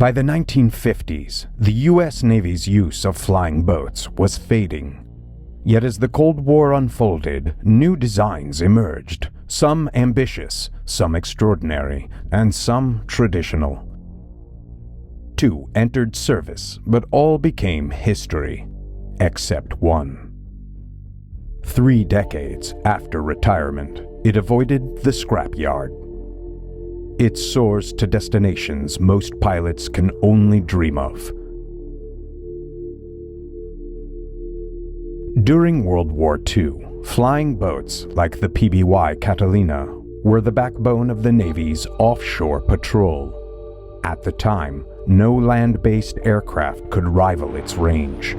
By the 1950s, the U.S. Navy's use of flying boats was fading. Yet as the Cold War unfolded, new designs emerged, some ambitious, some extraordinary, and some traditional. 2 entered service, but all became history, except 1. 3 decades after retirement, it avoided the scrapyard. It soars to destinations most pilots can only dream of. During World War II, flying boats like the PBY Catalina were the backbone of the Navy's offshore patrol. At the time, no land-based aircraft could rival its range.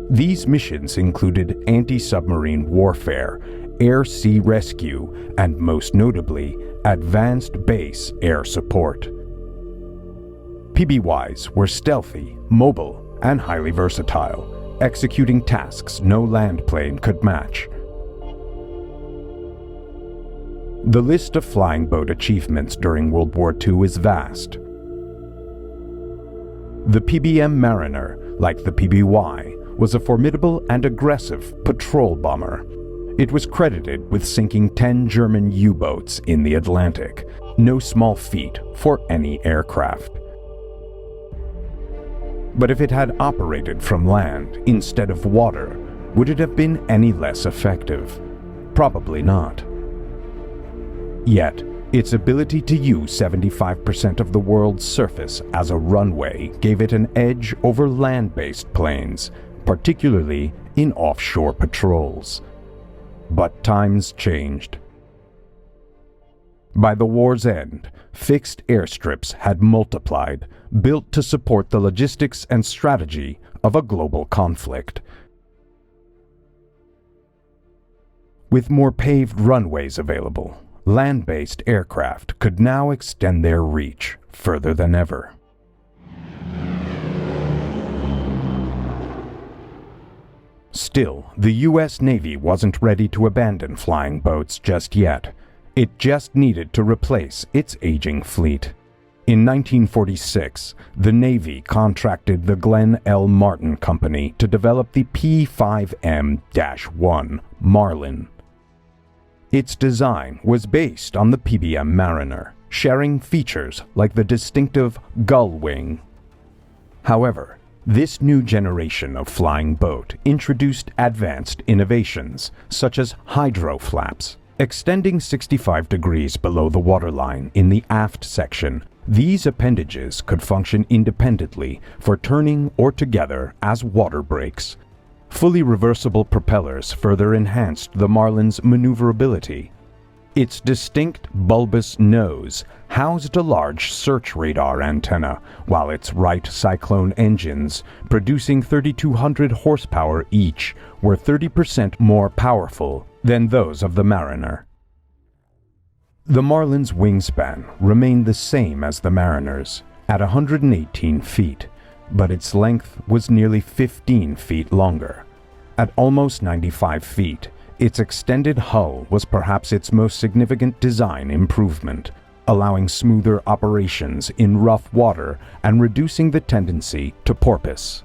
These missions included anti-submarine warfare, air-sea rescue, and most notably, advanced base air support. PBYs were stealthy, mobile, and highly versatile, executing tasks no land plane could match. The list of flying boat achievements during World War II is vast. The PBM Mariner, like the PBY, was a formidable and aggressive patrol bomber. It was credited with sinking 10 German U-boats in the Atlantic, no small feat for any aircraft. But if it had operated from land instead of water, would it have been any less effective? Probably not. Yet, its ability to use 75% of the world's surface as a runway gave it an edge over land-based planes, particularly in offshore patrols. But times changed. By the war's end, fixed airstrips had multiplied, built to support the logistics and strategy of a global conflict. With more paved runways available, land-based aircraft could now extend their reach further than ever. Still, the U.S. Navy wasn't ready to abandon flying boats just yet. It just needed to replace its aging fleet. In 1946, the Navy contracted the Glenn L. Martin Company to develop the P5M-1 Marlin. Its design was based on the PBM Mariner, sharing features like the distinctive gull wing. However, this new generation of flying boat introduced advanced innovations, such as hydro flaps. Extending 65 degrees below the waterline in the aft section, these appendages could function independently for turning or together as water brakes. Fully reversible propellers further enhanced the Marlin's maneuverability. Its distinct bulbous nose housed a large search radar antenna, while its Wright Cyclone engines, producing 3,200 horsepower each, were 30% more powerful than those of the Mariner. The Marlin's wingspan remained the same as the Mariner's, at 118 feet, but its length was nearly 15 feet longer. At almost 95 feet, its extended hull was perhaps its most significant design improvement, allowing smoother operations in rough water and reducing the tendency to porpoise.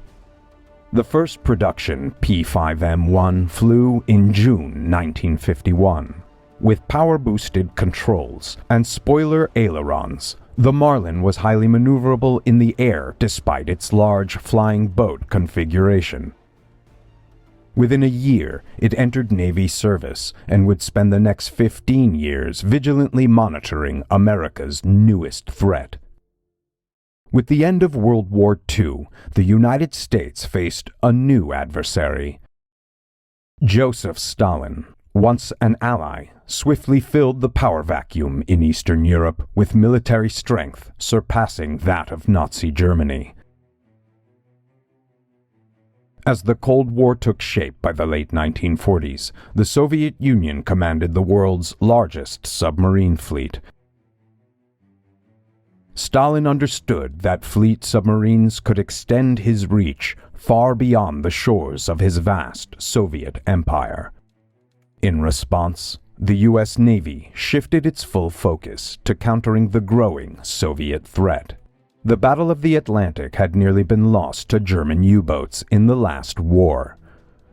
The first production P5M-1 flew in June 1951. With power-boosted controls and spoiler ailerons, the Marlin was highly maneuverable in the air despite its large flying boat configuration. Within a year, it entered Navy service and would spend the next 15 years vigilantly monitoring America's newest threat. With the end of World War II, the United States faced a new adversary. Joseph Stalin, once an ally, swiftly filled the power vacuum in Eastern Europe with military strength surpassing that of Nazi Germany. As the Cold War took shape by the late 1940s, the Soviet Union commanded the world's largest submarine fleet. Stalin understood that fleet submarines could extend his reach far beyond the shores of his vast Soviet empire. In response, the U.S. Navy shifted its full focus to countering the growing Soviet threat. The Battle of the Atlantic had nearly been lost to German U-boats in the last war.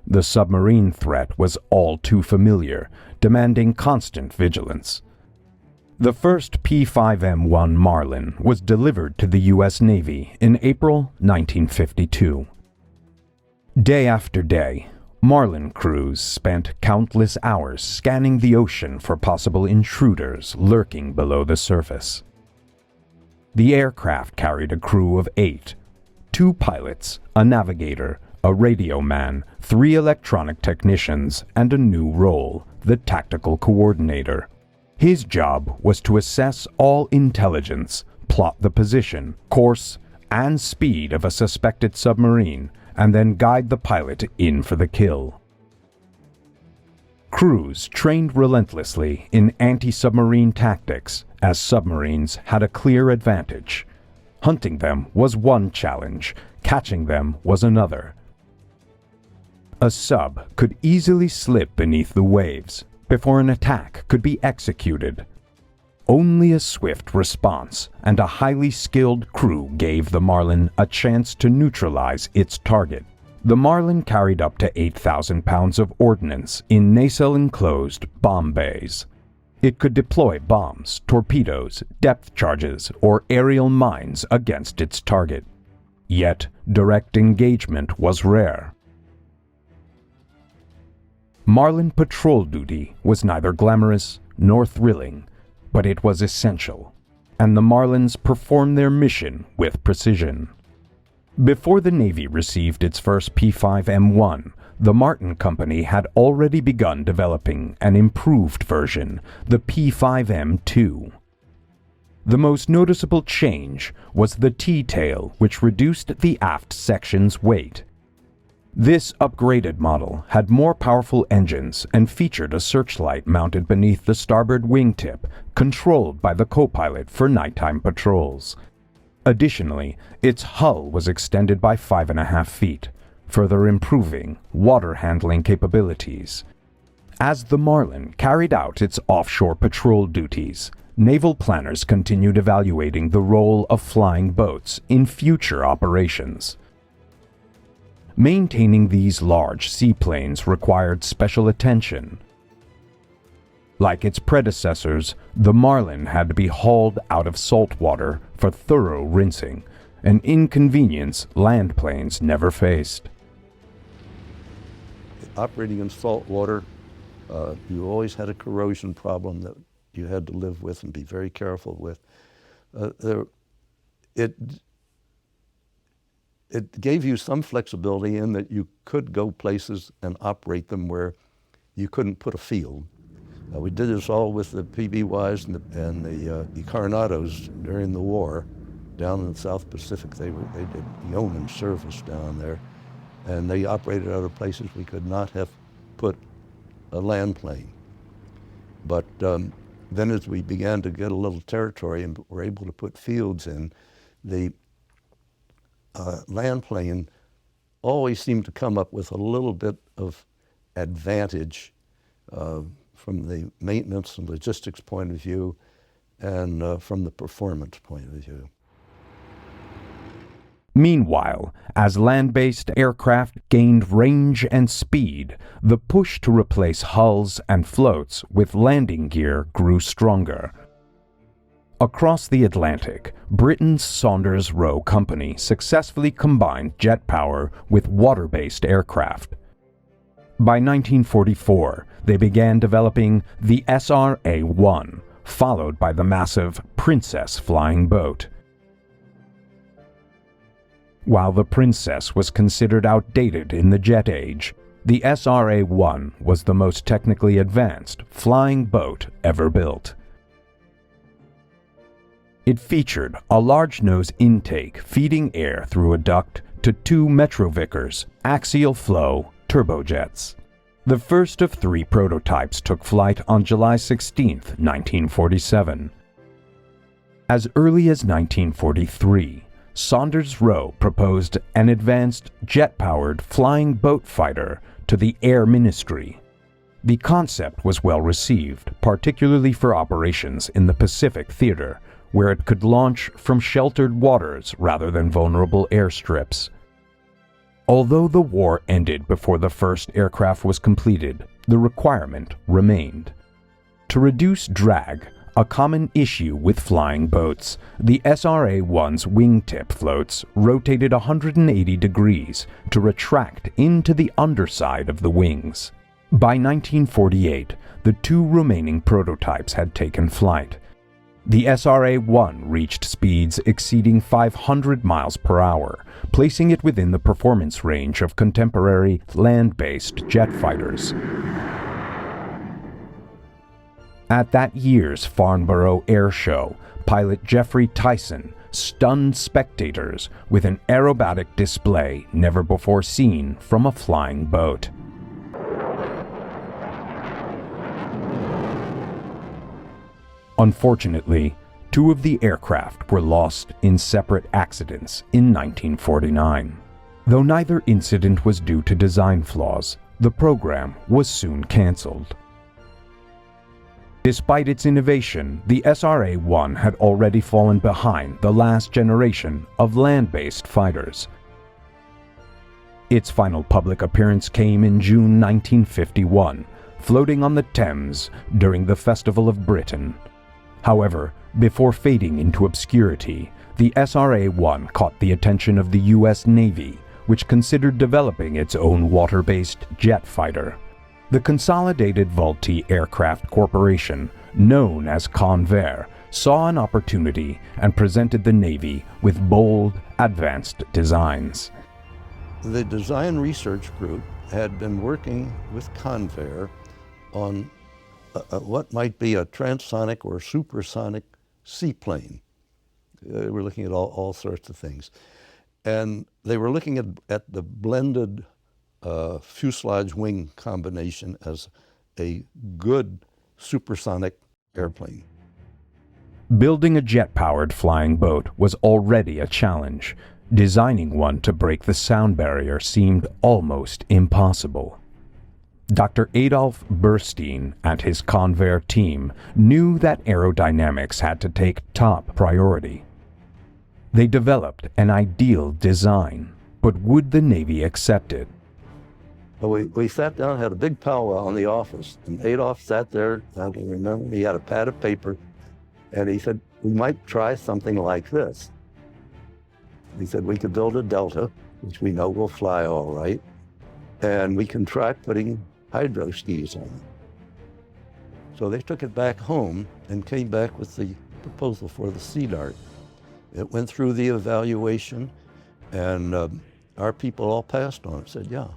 The submarine threat was all too familiar, demanding constant vigilance. The first P5M Marlin was delivered to the U.S. Navy in April 1952. Day after day, Marlin crews spent countless hours scanning the ocean for possible intruders lurking below the surface. The aircraft carried a crew of 8, 2 pilots, a navigator, a radio man, 3 electronic technicians, and a new role, the tactical coordinator. His job was to assess all intelligence, plot the position, course, and speed of a suspected submarine, and then guide the pilot in for the kill. Crews trained relentlessly in anti-submarine tactics, as submarines had a clear advantage. Hunting them was one challenge, catching them was another. A sub could easily slip beneath the waves before an attack could be executed. Only a swift response and a highly skilled crew gave the Marlin a chance to neutralize its target. The Marlin carried up to 8,000 pounds of ordnance in nacelle-enclosed bomb bays. It could deploy bombs, torpedoes, depth charges, or aerial mines against its target. Yet, direct engagement was rare. Marlin patrol duty was neither glamorous nor thrilling, but it was essential, and the Marlins performed their mission with precision. Before the Navy received its first P5M, the Martin Company had already begun developing an improved version, the P5M2. The most noticeable change was the T-tail, which reduced the aft section's weight. This upgraded model had more powerful engines and featured a searchlight mounted beneath the starboard wingtip, controlled by the co-pilot for nighttime patrols. Additionally, its hull was extended by 5.5 feet, further improving water handling capabilities. As the Marlin carried out its offshore patrol duties, naval planners continued evaluating the role of flying boats in future operations. Maintaining these large seaplanes required special attention. Like its predecessors, the Marlin had to be hauled out of salt water for thorough rinsing, an inconvenience land planes never faced. Operating in salt water, you always had a corrosion problem that you had to live with and be very careful with. It gave you some flexibility in that you could go places and operate them where you couldn't put a field. We did this all with the PBYs and the Coronados during the war. Down in the South Pacific, they did yeoman service down there, and they operated out of places we could not have put a land plane. But then as we began to get a little territory and were able to put fields in, the land plane always seemed to come up with a little bit of advantage from the maintenance and logistics point of view and from the performance point of view. Meanwhile, as land-based aircraft gained range and speed, the push to replace hulls and floats with landing gear grew stronger. Across the Atlantic, Britain's Saunders-Roe company successfully combined jet power with water-based aircraft. By 1944, they began developing the SR.A, followed by the massive Princess flying boat. While the Princess was considered outdated in the jet age, the SR.A was the most technically advanced flying boat ever built. It featured a large nose intake feeding air through a duct to 2 Metrovickers, axial flow turbojets. The first of 3 prototypes took flight on July 16, 1947. As early as 1943, Saunders-Roe proposed an advanced jet-powered flying boat fighter to the Air Ministry. The concept was well received, particularly for operations in the Pacific theater, where it could launch from sheltered waters rather than vulnerable airstrips. Although the war ended before the first aircraft was completed, the requirement remained. To reduce drag, a common issue with flying boats, the SR.A.1's wingtip floats rotated 180 degrees to retract into the underside of the wings. By 1948, the two remaining prototypes had taken flight. The SR.A.1 reached speeds exceeding 500 miles per hour, placing it within the performance range of contemporary land-based jet fighters. At that year's Farnborough Air Show, pilot Jeffrey Tyson stunned spectators with an aerobatic display never before seen from a flying boat. Unfortunately, two of the aircraft were lost in separate accidents in 1949. Though neither incident was due to design flaws, the program was soon canceled. Despite its innovation, the SR.A.1 had already fallen behind the last generation of land-based fighters. Its final public appearance came in June 1951, floating on the Thames during the Festival of Britain. However, before fading into obscurity, the SR.A.1 caught the attention of the U.S. Navy, which considered developing its own water-based jet fighter. The Consolidated Aircraft Corporation, known as Convair, saw an opportunity and presented the Navy with bold, advanced designs. The design research group had been working with Convair on what might be a transonic or supersonic seaplane. They were looking at all sorts of things. And they were looking at the blended fuselage wing combination as a good supersonic airplane. Building a jet-powered flying boat was already a challenge. Designing one to break the sound barrier seemed almost impossible. Dr. Adolf Burstein and his Convair team knew that aerodynamics had to take top priority. They developed an ideal design, but would the Navy accept it? We sat down, had a big powwow in the office, and Adolf sat there, I can remember, he had a pad of paper, and he said, we might try something like this. He said, we could build a Delta, which we know will fly all right, and we can try putting hydro skis on it. So they took it back home and came back with the proposal for the Sea Dart. It went through the evaluation, and our people all passed on it, said, yeah,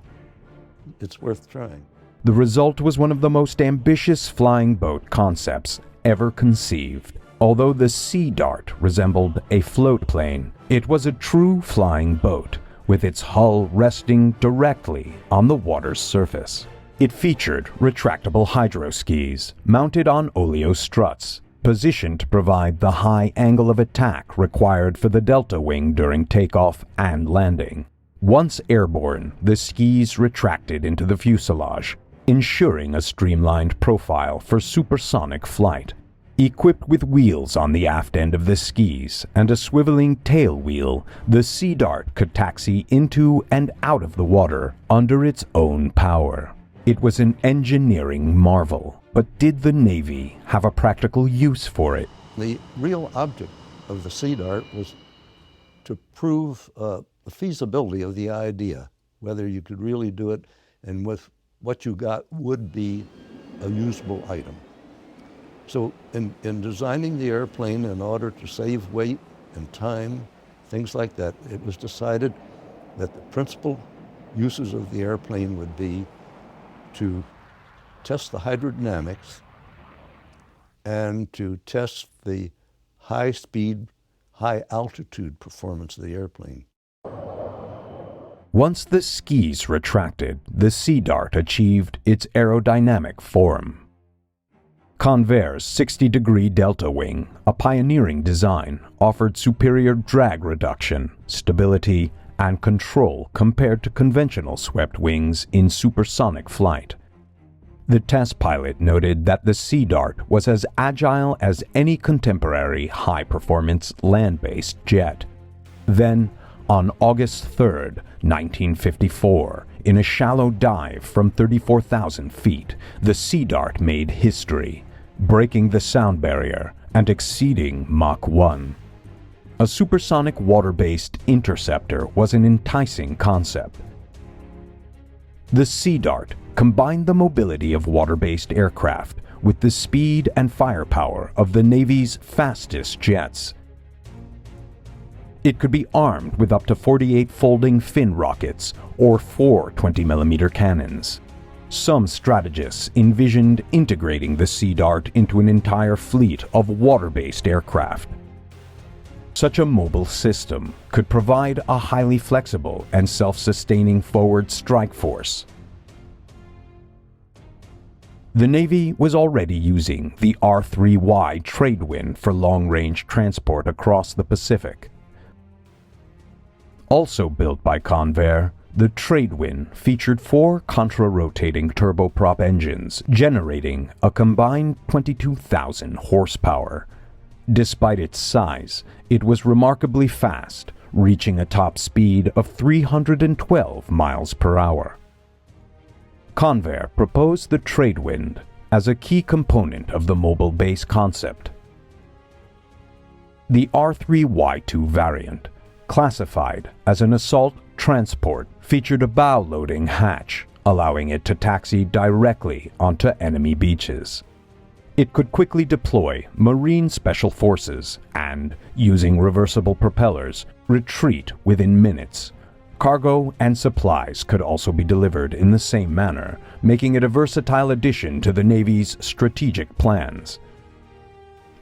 it's worth trying. The result was one of the most ambitious flying boat concepts ever conceived. Although the Sea Dart resembled a floatplane, it was a true flying boat, with its hull resting directly on the water's surface. It featured retractable hydro skis mounted on oleo struts, positioned to provide the high angle of attack required for the delta wing during takeoff and landing. Once airborne, the skis retracted into the fuselage, ensuring a streamlined profile for supersonic flight. Equipped with wheels on the aft end of the skis and a swiveling tail wheel, the Sea Dart could taxi into and out of the water under its own power. It was an engineering marvel, but did the Navy have a practical use for it? The real object of the Sea Dart was to prove the feasibility of the idea, whether you could really do it and with what you got would be a usable item. So in designing the airplane in order to save weight and time, things like that, it was decided that the principal uses of the airplane would be to test the hydrodynamics and to test the high speed, high altitude performance of the airplane. Once the skis retracted, the Sea Dart achieved its aerodynamic form. Convair's 60-degree delta wing, a pioneering design, offered superior drag reduction, stability, and control compared to conventional swept wings in supersonic flight. The test pilot noted that the Sea Dart was as agile as any contemporary high-performance land-based jet. Then, on August 3, 1954, in a shallow dive from 34,000 feet, the Sea Dart made history, breaking the sound barrier and exceeding Mach 1. A supersonic water-based interceptor was an enticing concept. The Sea Dart combined the mobility of water-based aircraft with the speed and firepower of the Navy's fastest jets. It could be armed with up to 48 folding fin rockets or 4 20mm cannons. Some strategists envisioned integrating the Sea Dart into an entire fleet of water-based aircraft. Such a mobile system could provide a highly flexible and self-sustaining forward strike force. The Navy was already using the R3Y Tradewind for long-range transport across the Pacific. Also built by Convair, the Tradewind featured 4 contra-rotating turboprop engines generating a combined 22,000 horsepower. Despite its size, it was remarkably fast, reaching a top speed of 312 miles per hour. Convair proposed the Tradewind as a key component of the mobile base concept. The R3Y2 variant, classified as an assault transport, featured a bow-loading hatch, allowing it to taxi directly onto enemy beaches. It could quickly deploy Marine Special Forces and, using reversible propellers, retreat within minutes. Cargo and supplies could also be delivered in the same manner, making it a versatile addition to the Navy's strategic plans.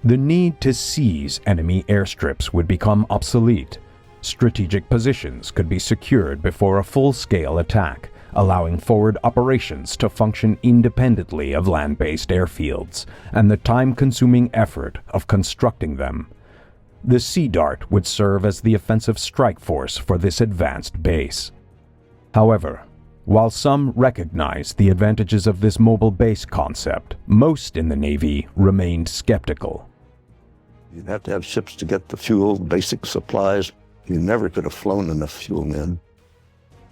The need to seize enemy airstrips would become obsolete. Strategic positions could be secured before a full-scale attack, allowing forward operations to function independently of land-based airfields and the time-consuming effort of constructing them. The Sea Dart would serve as the offensive strike force for this advanced base. However, while some recognized the advantages of this mobile base concept, most in the Navy remained skeptical. You'd have to have ships to get the fuel, basic supplies. You never could have flown enough fuel in.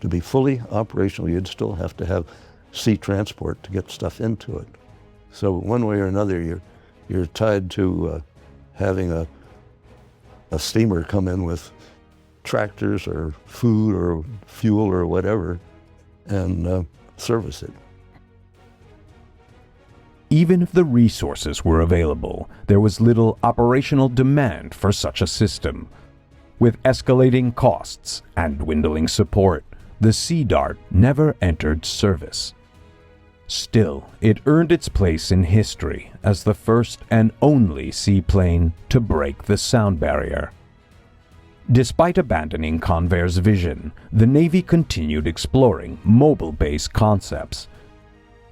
To be fully operational, you'd still have to have sea transport to get stuff into it. So one way or another, you're tied to having a steamer come in with tractors or food or fuel or whatever and service it. Even if the resources were available, there was little operational demand for such a system. With escalating costs and dwindling support, the Sea Dart never entered service. Still, it earned its place in history as the first and only seaplane to break the sound barrier. Despite abandoning Convair's vision, the Navy continued exploring mobile base concepts.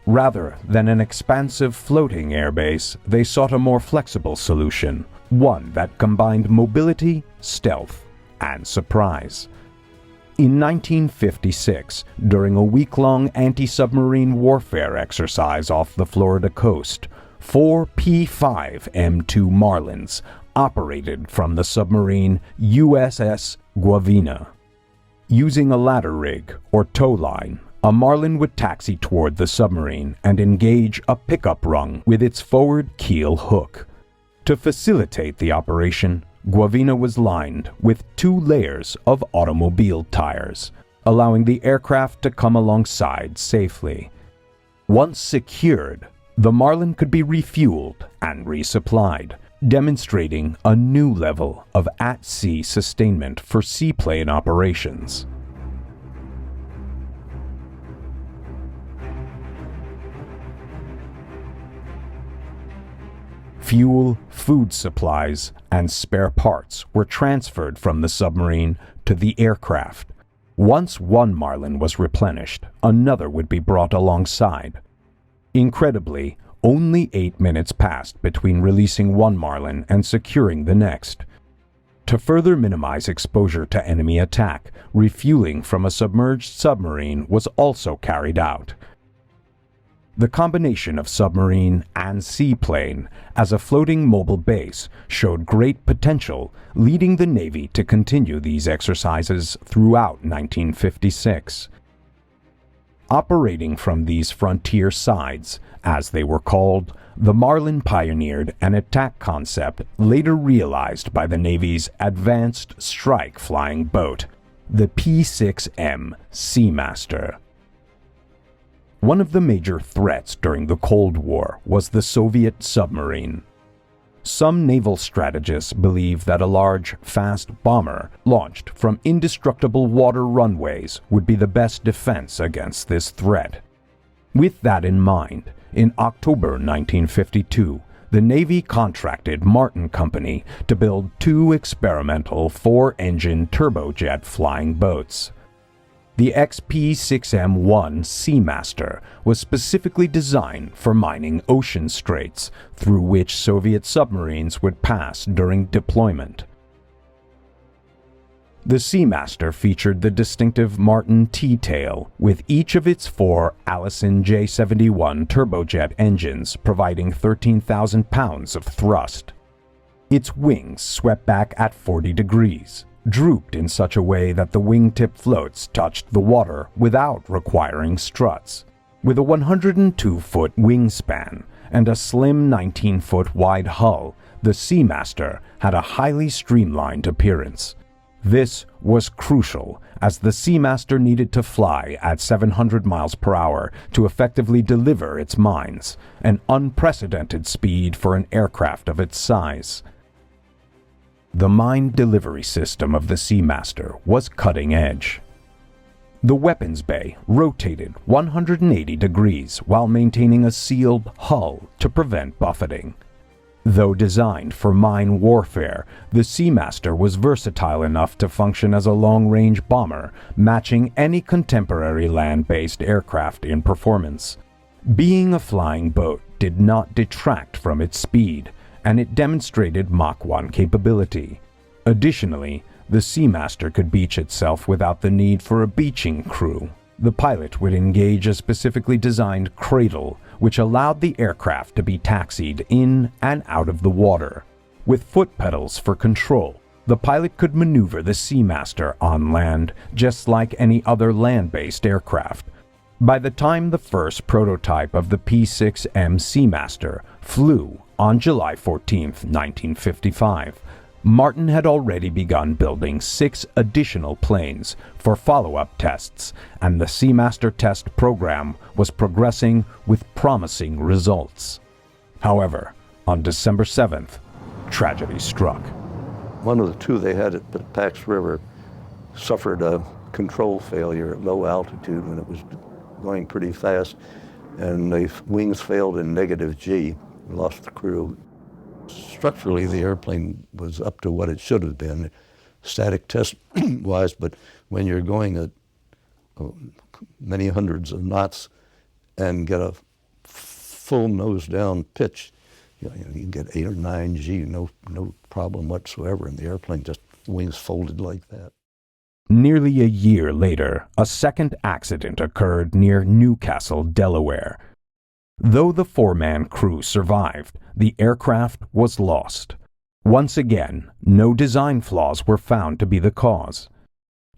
Rather than an expansive floating airbase, they sought a more flexible solution, one that combined mobility, stealth, and surprise. In 1956, during a week-long anti-submarine warfare exercise off the Florida coast, 4 P5M2 Marlins operated from the submarine USS Guavina. Using a ladder rig or tow line, a Marlin would taxi toward the submarine and engage a pickup rung with its forward keel hook. To facilitate the operation, Guavina was lined with 2 layers of automobile tires, allowing the aircraft to come alongside safely. Once secured, the Marlin could be refueled and resupplied, demonstrating a new level of at-sea sustainment for seaplane operations. Fuel, food supplies, and spare parts were transferred from the submarine to the aircraft. Once one Marlin was replenished, another would be brought alongside. Incredibly, only 8 minutes passed between releasing one Marlin and securing the next. To further minimize exposure to enemy attack, refueling from a submerged submarine was also carried out. The combination of submarine and seaplane as a floating mobile base showed great potential, leading the Navy to continue these exercises throughout 1956. Operating from these frontier sides, as they were called, the Marlin pioneered an attack concept later realized by the Navy's advanced strike flying boat, the P6M SeaMaster. One of the major threats during the Cold War was the Soviet submarine. Some naval strategists believe that a large, fast bomber launched from indestructible water runways would be the best defense against this threat. With that in mind, in October 1952, the Navy contracted Martin Company to build 2 experimental 4-engine turbojet flying boats. The XP6M SeaMaster was specifically designed for mining ocean straits through which Soviet submarines would pass during deployment. The SeaMaster featured the distinctive Martin T-tail, with each of its 4 Allison J71 turbojet engines providing 13,000 pounds of thrust. Its wings swept back at 40 degrees. Drooped in such a way that the wingtip floats touched the water without requiring struts. With a 102-foot wingspan and a slim 19-foot wide hull, the SeaMaster had a highly streamlined appearance. This was crucial, as the SeaMaster needed to fly at 700 miles per hour to effectively deliver its mines, an unprecedented speed for an aircraft of its size. The mine delivery system of the SeaMaster was cutting edge. The weapons bay rotated 180 degrees while maintaining a sealed hull to prevent buffeting. Though designed for mine warfare, the SeaMaster was versatile enough to function as a long-range bomber, matching any contemporary land-based aircraft in performance. Being a flying boat did not detract from its speed, and it demonstrated Mach 1 capability. Additionally, the SeaMaster could beach itself without the need for a beaching crew. The pilot would engage a specifically designed cradle, which allowed the aircraft to be taxied in and out of the water. With foot pedals for control, the pilot could maneuver the SeaMaster on land just like any other land-based aircraft. By the time the first prototype of the P6M SeaMaster flew on July 14, 1955, Martin had already begun building 6 additional planes for follow-up tests, and the SeaMaster test program was progressing with promising results. However, on December 7th, tragedy struck. One of the 2 they had at the Pax River suffered a control failure at low altitude when it was going pretty fast, and the wings failed in -G, lost the crew. Structurally, the airplane was up to what it should have been, static test-wise, but when you're going at many hundreds of knots and get a full nose-down pitch, you can get 8 or 9 G, no problem whatsoever, and the airplane just wings folded like that. Nearly a year later, a second accident occurred near Newcastle, Delaware. Though the 4-man crew survived, the aircraft was lost. Once again, no design flaws were found to be the cause.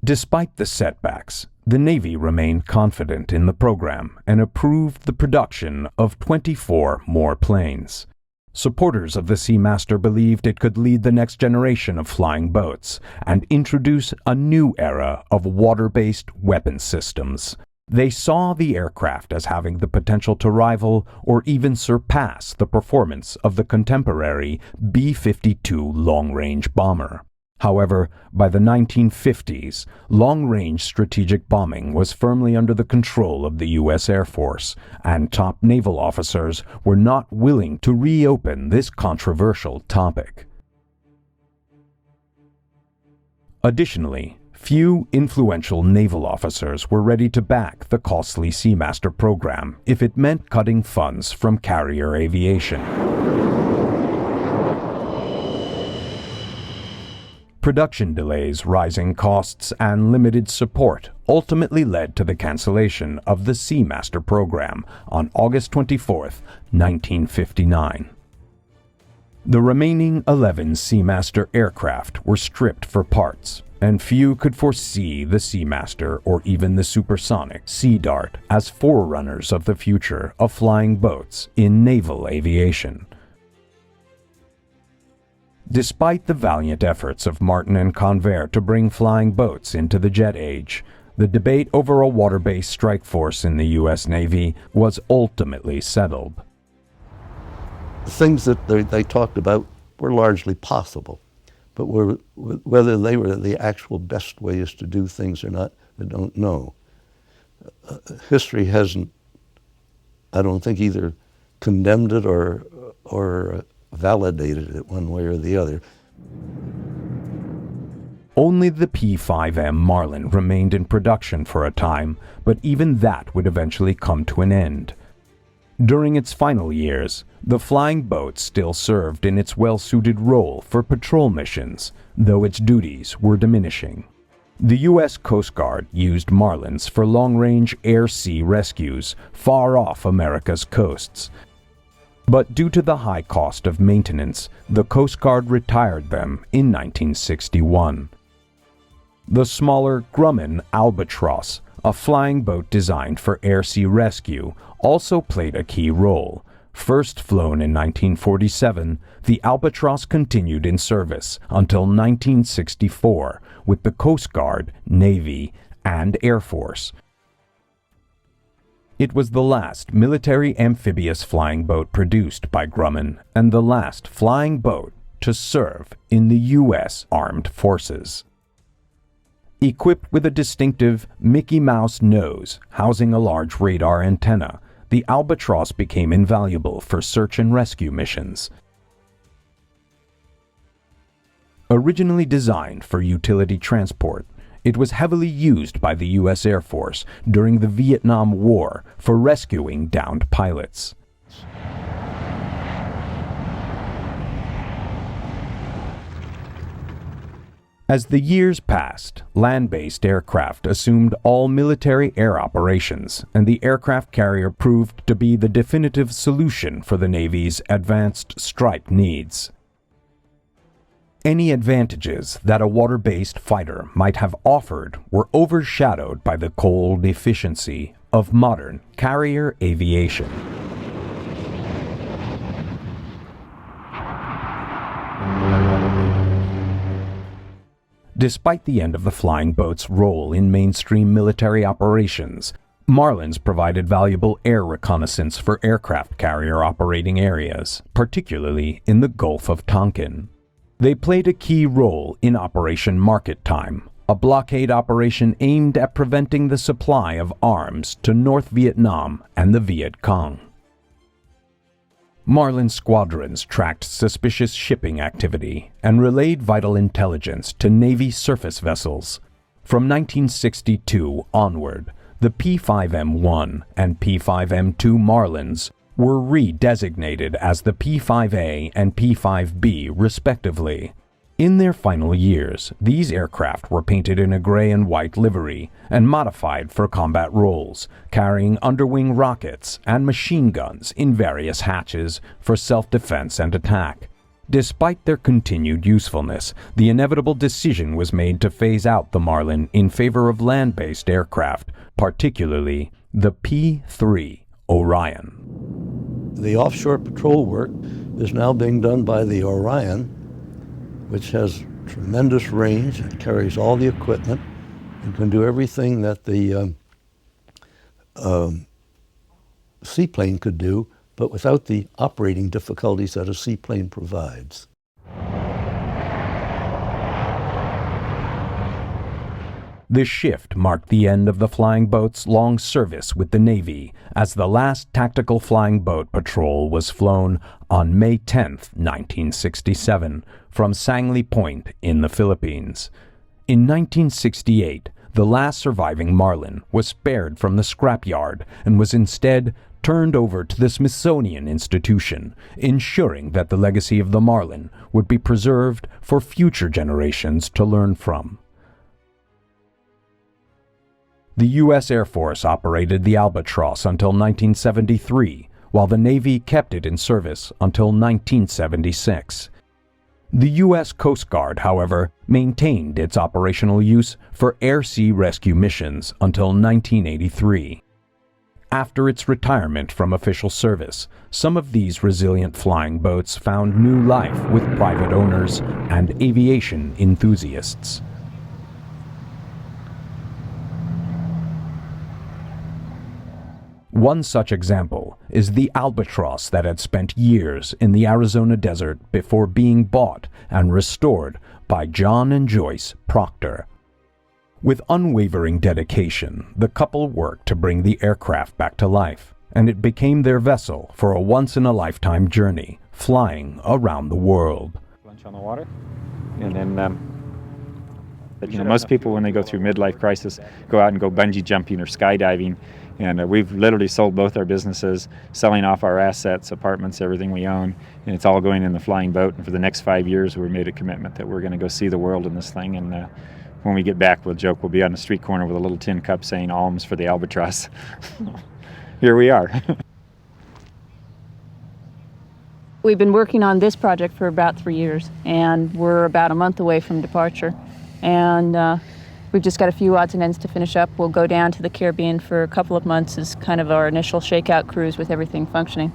Despite the setbacks, the Navy remained confident in the program and approved the production of 24 more planes. Supporters of the SeaMaster believed it could lead the next generation of flying boats and introduce a new era of water-based weapon systems. They saw the aircraft as having the potential to rival or even surpass the performance of the contemporary B-52 long-range bomber. However, by the 1950s, long-range strategic bombing was firmly under the control of the U.S. Air Force, and top naval officers were not willing to reopen this controversial topic. Additionally, few influential naval officers were ready to back the costly SeaMaster program if it meant cutting funds from carrier aviation. Production delays, rising costs, and limited support ultimately led to the cancellation of the SeaMaster program on August 24, 1959. The remaining 11 SeaMaster aircraft were stripped for parts, and few could foresee the SeaMaster or even the supersonic Sea Dart as forerunners of the future of flying boats in naval aviation. Despite the valiant efforts of Martin and Convair to bring flying boats into the jet age, the debate over a water-based strike force in the U.S. Navy was ultimately settled. The things that they talked about were largely possible, but whether they were the actual best ways to do things or not, I don't know. History hasn't, I don't think, either condemned it or validated it one way or the other. Only the P5M Marlin remained in production for a time, but even that would eventually come to an end. During its final years, the flying boat still served in its well-suited role for patrol missions, though its duties were diminishing. The U.S. Coast Guard used Marlins for long-range air-sea rescues far off America's coasts. But due to the high cost of maintenance, the Coast Guard retired them in 1961. The smaller Grumman Albatross, a flying boat designed for air-sea rescue, also played a key role. First flown in 1947, the Albatross continued in service until 1964 with the Coast Guard, Navy, and Air Force. It was the last military amphibious flying boat produced by Grumman and the last flying boat to serve in the U.S. Armed Forces. Equipped with a distinctive Mickey Mouse nose housing a large radar antenna, the Albatross became invaluable for search and rescue missions. Originally designed for utility transport, it was heavily used by the U.S. Air Force during the Vietnam War for rescuing downed pilots. As the years passed, land-based aircraft assumed all military air operations, and the aircraft carrier proved to be the definitive solution for the Navy's advanced strike needs. Any advantages that a water-based fighter might have offered were overshadowed by the cold efficiency of modern carrier aviation. Despite the end of the flying boat's role in mainstream military operations, Marlins provided valuable air reconnaissance for aircraft carrier operating areas, particularly in the Gulf of Tonkin. They played a key role in Operation Market Time, a blockade operation aimed at preventing the supply of arms to North Vietnam and the Viet Cong. Marlin squadrons tracked suspicious shipping activity and relayed vital intelligence to Navy surface vessels. From 1962 onward, the P5M1 and P5M2 Marlins were redesignated as the P5A and P5B respectively. In their final years, these aircraft were painted in a gray and white livery and modified for combat roles, carrying underwing rockets and machine guns in various hatches for self-defense and attack. Despite their continued usefulness, the inevitable decision was made to phase out the Marlin in favor of land-based aircraft, particularly the P3 Orion. The offshore patrol work is now being done by the Orion, which has tremendous range, it carries all the equipment, and can do everything that the seaplane could do, but without the operating difficulties that a seaplane provides. This shift marked the end of the flying boat's long service with the Navy, as the last tactical flying boat patrol was flown on May 10, 1967, from Sangley Point in the Philippines. In 1968, the last surviving Marlin was spared from the scrapyard and was instead turned over to the Smithsonian Institution, ensuring that the legacy of the Marlin would be preserved for future generations to learn from. The U.S. Air Force operated the Albatross until 1973, while the Navy kept it in service until 1976. The U.S. Coast Guard, however, maintained its operational use for air-sea rescue missions until 1983. After its retirement from official service, some of these resilient flying boats found new life with private owners and aviation enthusiasts. One such example is the Albatross that had spent years in the Arizona desert before being bought and restored by John and Joyce Proctor. With unwavering dedication, the couple worked to bring the aircraft back to life, and it became their vessel for a once-in-a-lifetime journey, flying around the world. Lunch on the water, and then most people, when they go through midlife crisis, go out and go bungee jumping or skydiving. And we've literally sold both our businesses, selling off our assets, apartments, everything we own, and it's all going in the flying boat. And for the next 5 years, we made a commitment that we're going to go see the world in this thing. And when we get back, we'll joke we'll be on the street corner with a little tin cup saying "Alms for the Albatross." Here we are. We've been working on this project for about 3 years, and we're about a month away from departure. And we've just got a few odds and ends to finish up. We'll go down to the Caribbean for a couple of months as kind of our initial shakeout cruise with everything functioning,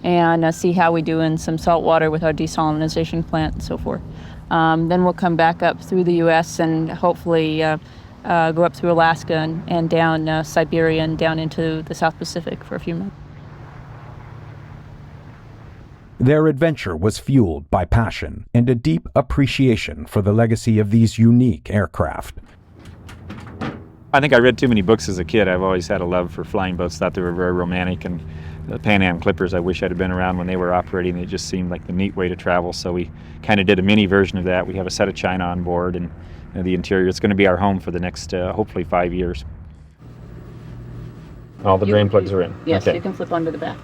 and see how we do in some salt water with our desalinization plant and so forth. Then we'll come back up through the U.S. and hopefully go up through Alaska and down Siberia and down into the South Pacific for a few months. Their adventure was fueled by passion and a deep appreciation for the legacy of these unique aircraft. I think I read too many books as a kid. I've always had a love for flying boats, thought they were very romantic, and the Pan Am Clippers, I wish I'd have been around when they were operating. It just seemed like the neat way to travel, so we kind of did a mini version of that. We have a set of china on board, and the interior, it's going to be our home for the next, hopefully, 5 years. All the drain plugs are in. Yes, okay. You can flip onto the back.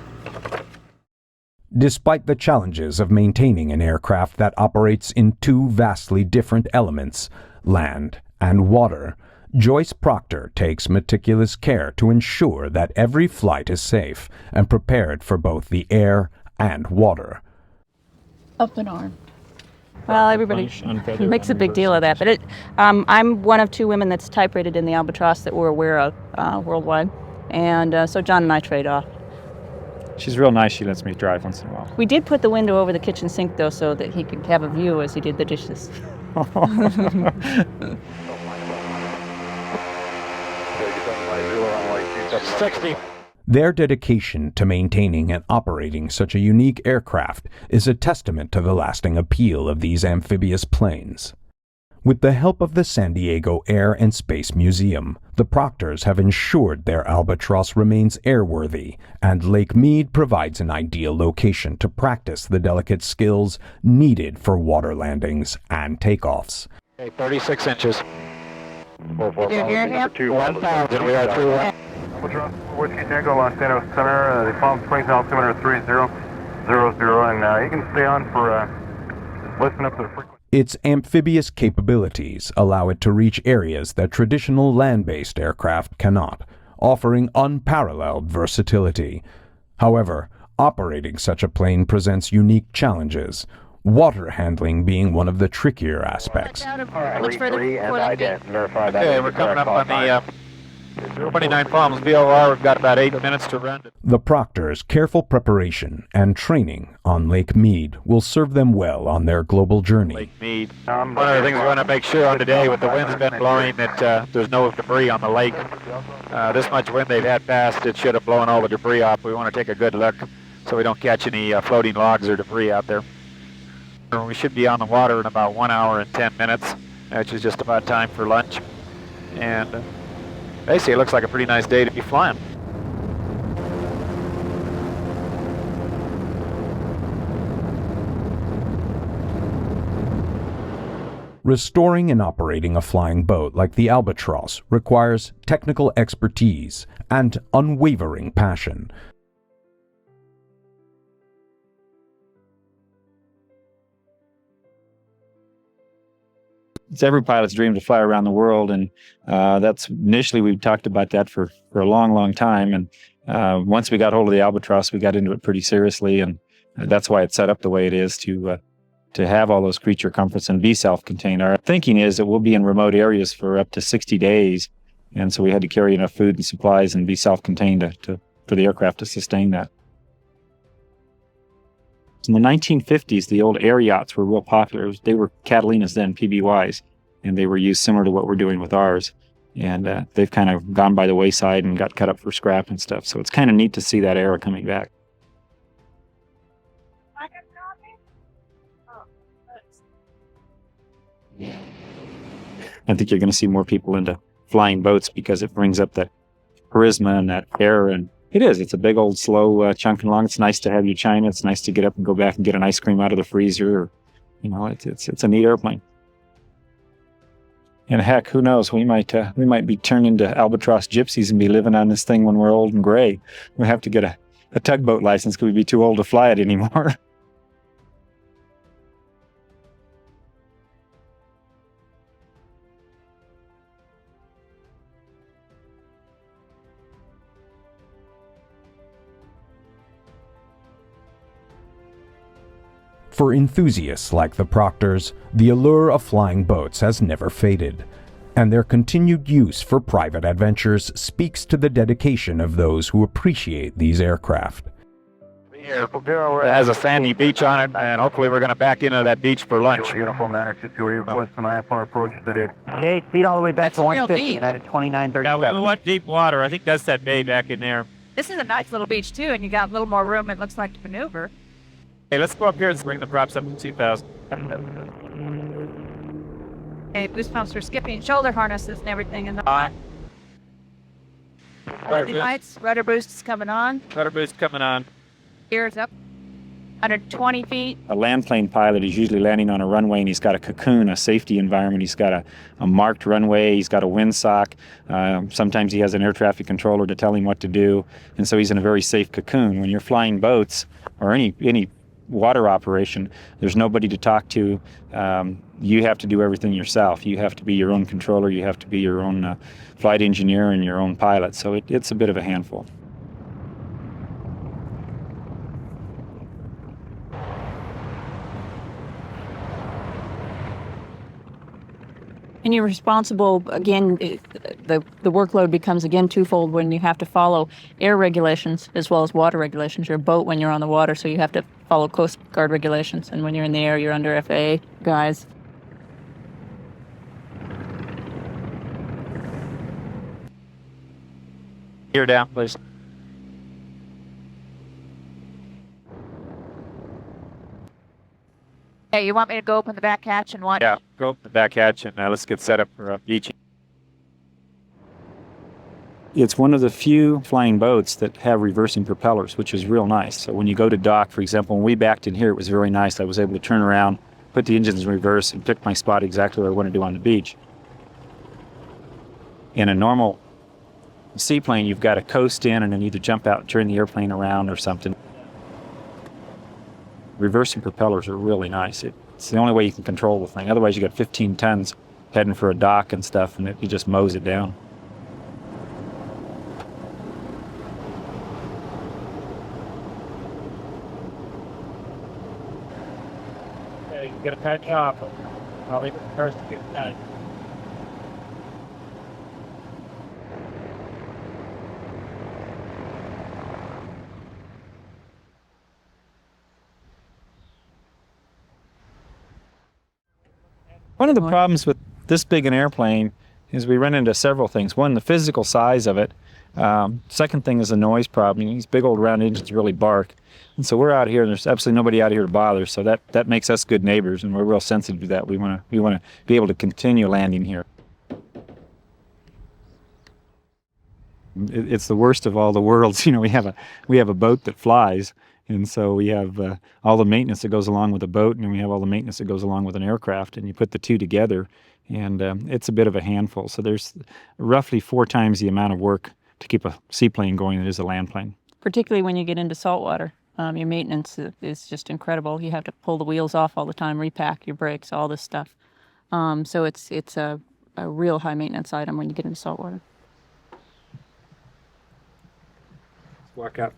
Despite the challenges of maintaining an aircraft that operates in two vastly different elements, land and water, Joyce Proctor takes meticulous care to ensure that every flight is safe and prepared for both the air and water. Up an arm. Well, everybody makes a big deal of that, but I'm one of 2 women that's type rated in the Albatross that we're aware of worldwide, and so John and I trade off. She's real nice. She lets me drive once in a while. We did put the window over the kitchen sink, though, so that he could have a view as he did the dishes. Their dedication to maintaining and operating such a unique aircraft is a testament to the lasting appeal of these amphibious planes. With the help of the San Diego Air and Space Museum, the Proctors have ensured their Albatross remains airworthy, and Lake Mead provides an ideal location to practice the delicate skills needed for water landings and takeoffs. Okay, 36 inches. Did you hear him? 1,000, we are through one. Whiskey Tango, Los Santos Center, the Palm Springs altimeter 3000, and you can stay on for listen up to the frequency. Its amphibious capabilities allow it to reach areas that traditional land-based aircraft cannot, offering unparalleled versatility. However, operating such a plane presents unique challenges, water handling being one of the trickier aspects. Much further before that. Okay, we're coming up on the 29 Palms VOR. We've got about 8 minutes to run. The Proctors' careful preparation and training on Lake Mead will serve them well on their global journey. Lake Mead. One of the things we want to make sure on today, with the wind's been blowing, that there's no debris on the lake. This much wind they've had past, it should have blown all the debris off. We want to take a good look so we don't catch any floating logs or debris out there. We should be on the water in about 1 hour and 10 minutes, which is just about time for lunch. And basically, it looks like a pretty nice day to be flying. Restoring and operating a flying boat like the Albatross requires technical expertise and unwavering passion. it's every pilot's dream to fly around the world, and that's initially we talked about that for a long, long time. And once we got hold of the Albatross, we got into it pretty seriously, and that's why it's set up the way it is to have all those creature comforts and be self-contained. Our thinking is that we'll be in remote areas for up to 60 days, and so we had to carry enough food and supplies and be self-contained for the aircraft to sustain that. In the 1950s, the old air yachts were real popular. They were Catalinas then, PBYs, and they were used similar to what we're doing with ours. And they've kind of gone by the wayside and got cut up for scrap and stuff. So it's kind of neat to see that era coming back. I think you're going to see more people into flying boats because it brings up that charisma and that air. And it's a big old slow chunk and long. It's nice to have your China. It's nice to get up and go back and get an ice cream out of the freezer. It's a neat airplane. And heck, who knows? We might be turned into albatross gypsies and be living on this thing when we're old and gray. We'll have to get a tugboat license because we'd be too old to fly it anymore. For enthusiasts like the Proctors, the allure of flying boats has never faded, and their continued use for private adventures speaks to the dedication of those who appreciate these aircraft. Here, it has a sandy beach on it, and hopefully we're going to back into that beach for lunch. Uniform 962, request an IFR approach today. 8 feet all the way back to 150 and at 29.37. Yeah, we want deep water. I think that's that bay back in there. This is a nice little beach too, and you got a little more room, it looks like, to maneuver. Hey, let's go up here and bring the props up to 2,000. Okay, boost pumps for skipping, shoulder harnesses and everything in the lights, rudder boost is coming on. Rudder boost coming on. Gears up. 120 feet. A land plane pilot is usually landing on a runway, and he's got a cocoon, a safety environment. He's got a marked runway. He's got a windsock. Sometimes he has an air traffic controller to tell him what to do, and so he's in a very safe cocoon. When you're flying boats or any water operation, there's nobody to talk to. You have to do everything yourself. You have to be your own controller. You have to be your own flight engineer and your own pilot. So it's a bit of a handful. And you're responsible, again, the workload becomes, again, twofold when you have to follow air regulations as well as water regulations. You're a boat when you're on the water, so you have to follow Coast Guard regulations. And when you're in the air, you're under FAA guys. Gear down, please. Hey, you want me to go open the back hatch and watch? Yeah, go open the back hatch and let's get set up for beaching. It's one of the few flying boats that have reversing propellers, which is real nice. So when you go to dock, for example, when we backed in here, it was very nice. I was able to turn around, put the engines in reverse, and pick my spot exactly where I want to do on the beach. In a normal seaplane, you've got to coast in and then either jump out and turn the airplane around or something. Reversing propellers are really nice. It's the only way you can control the thing. Otherwise, you got 15 tons heading for a dock and stuff, and it just mows it down. Okay, you get a patch off. I'll leave it first to get done. One of the problems with this big an airplane is we run into several things. One, the physical size of it. Second thing is the noise problem. These big old round engines really bark. And so we're out here, and there's absolutely nobody out here to bother. So that makes us good neighbors, and we're real sensitive to that. We want to be able to continue landing here. It's the worst of all the worlds. You know, we have a boat that flies. And so we have all the maintenance that goes along with a boat, and we have all the maintenance that goes along with an aircraft, and you put the two together, and it's a bit of a handful. So there's roughly 4 times the amount of work to keep a seaplane going than is a land plane. Particularly when you get into saltwater. Your maintenance is just incredible. You have to pull the wheels off all the time, repack your brakes, all this stuff. So it's a real high maintenance item when you get into saltwater. Walk up.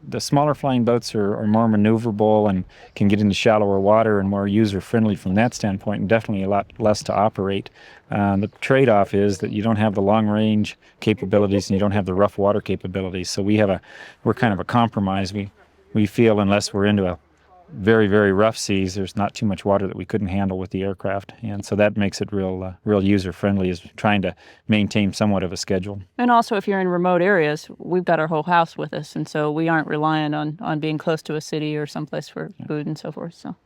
The smaller flying boats are more maneuverable and can get into shallower water and more user-friendly from that standpoint, and definitely a lot less to operate. The trade-off is that you don't have the long-range capabilities and you don't have the rough water capabilities. So we're kind of a compromise. We feel unless we're into a very, very rough seas, there's not too much water that we couldn't handle with the aircraft. And so that makes it real user-friendly, is trying to maintain somewhat of a schedule. And also, if you're in remote areas, we've got our whole house with us, and so we aren't reliant on being close to a city or someplace for food and so forth. So